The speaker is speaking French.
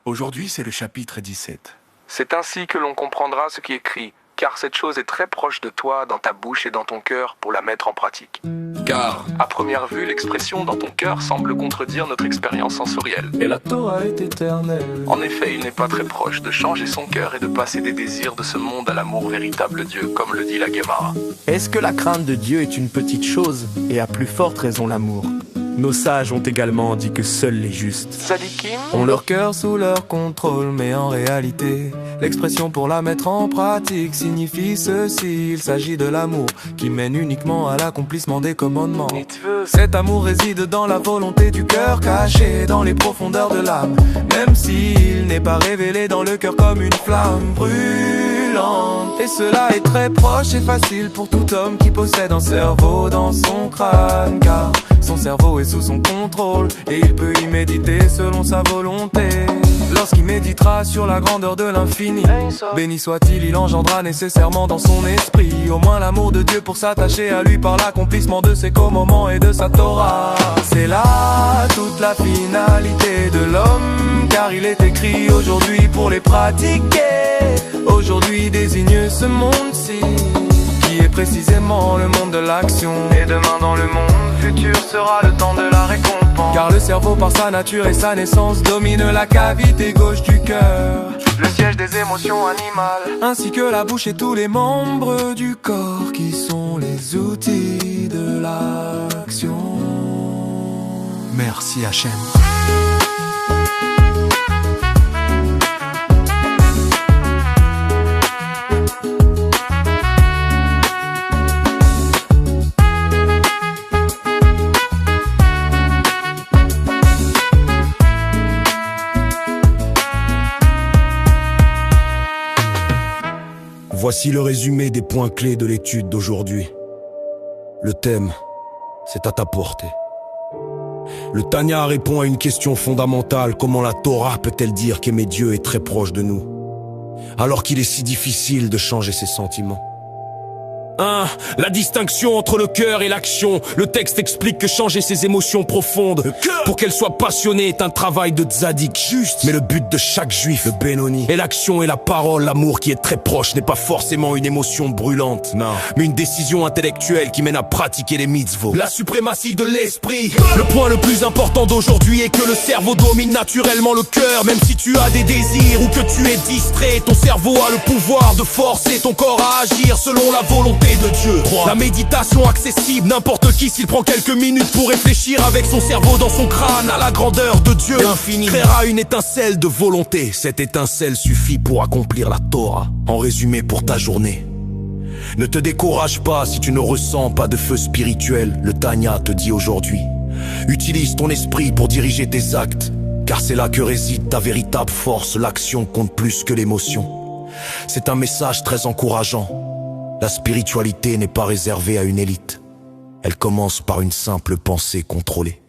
Aujourd'hui, c'est le chapitre 17. C'est ainsi que l'on comprendra ce qui est écrit, car cette chose est très proche de toi, dans ta bouche et dans ton cœur, pour la mettre en pratique. Car, à première vue, l'expression dans ton cœur semble contredire notre expérience sensorielle. Et la Torah est éternelle. En effet, il n'est pas très proche de changer son cœur et de passer des désirs de ce monde à l'amour véritable de Dieu, comme le dit la Gemara. Est-ce que la crainte de Dieu est une petite chose, et à plus forte raison l'amour? Nos sages ont également dit que seuls les justes Sadikim Ont leur cœur sous leur contrôle, mais en réalité, l'expression pour la mettre en pratique signifie ceci. Il s'agit de l'amour qui mène uniquement à l'accomplissement des commandements. Cet amour réside dans la volonté du cœur, caché dans les profondeurs de l'âme, même s'il n'est pas révélé dans le cœur comme une flamme brûlante. Et cela est très proche et facile pour tout homme qui possède un cerveau dans son crâne, car son cerveau est sous son contrôle et il peut y méditer selon sa volonté. Lorsqu'il méditera sur la grandeur de l'infini, béni soit-il, il engendra nécessairement dans son esprit au moins l'amour de Dieu pour s'attacher à lui par l'accomplissement de ses commandements et de sa Torah. C'est là toute la finalité de l'homme, car il est écrit aujourd'hui pour les pratiquer. Aujourd'hui désigne ce monde-ci, qui est précisément le monde de l'action. Et demain dans le monde futur sera le temps de la récompense, car le cerveau par sa nature et sa naissance domine la cavité gauche du cœur, le siège des émotions animales, ainsi que la bouche et tous les membres du corps qui sont les outils de l'action. Merci Hachem. Voici le résumé des points clés de l'étude d'aujourd'hui. Le thème, c'est à ta portée. Le Tanya répond à une question fondamentale: comment la Torah peut-elle dire qu'aimer Dieu est très proche de nous, alors qu'il est si difficile de changer ses sentiments? 1. La distinction entre le cœur et l'action. Le texte explique que changer ses émotions profondes pour qu'elles soient passionnées est un travail de tzaddik juste. Mais le but de chaque juif, le Benoni, est l'action et la parole. L'amour qui est très proche n'est pas forcément une émotion brûlante, non, mais une décision intellectuelle qui mène à pratiquer les mitzvot. La suprématie de l'esprit. Le point le plus important d'aujourd'hui est que le cerveau domine naturellement le cœur. Même si tu as des désirs ou que tu es distrait, ton cerveau a le pouvoir de forcer ton corps à agir selon la volonté de Dieu. 3. La méditation accessible, n'importe qui s'il prend quelques minutes pour réfléchir avec son cerveau dans son crâne à la grandeur de Dieu infini, créera une étincelle de volonté. Cette étincelle suffit pour accomplir la Torah. En résumé pour ta journée, ne te décourage pas si tu ne ressens pas de feu spirituel. Le Tanya te dit aujourd'hui: utilise ton esprit pour diriger tes actes, car c'est là que réside ta véritable force. L'action compte plus que l'émotion. C'est un message très encourageant. La spiritualité n'est pas réservée à une élite. Elle commence par une simple pensée contrôlée.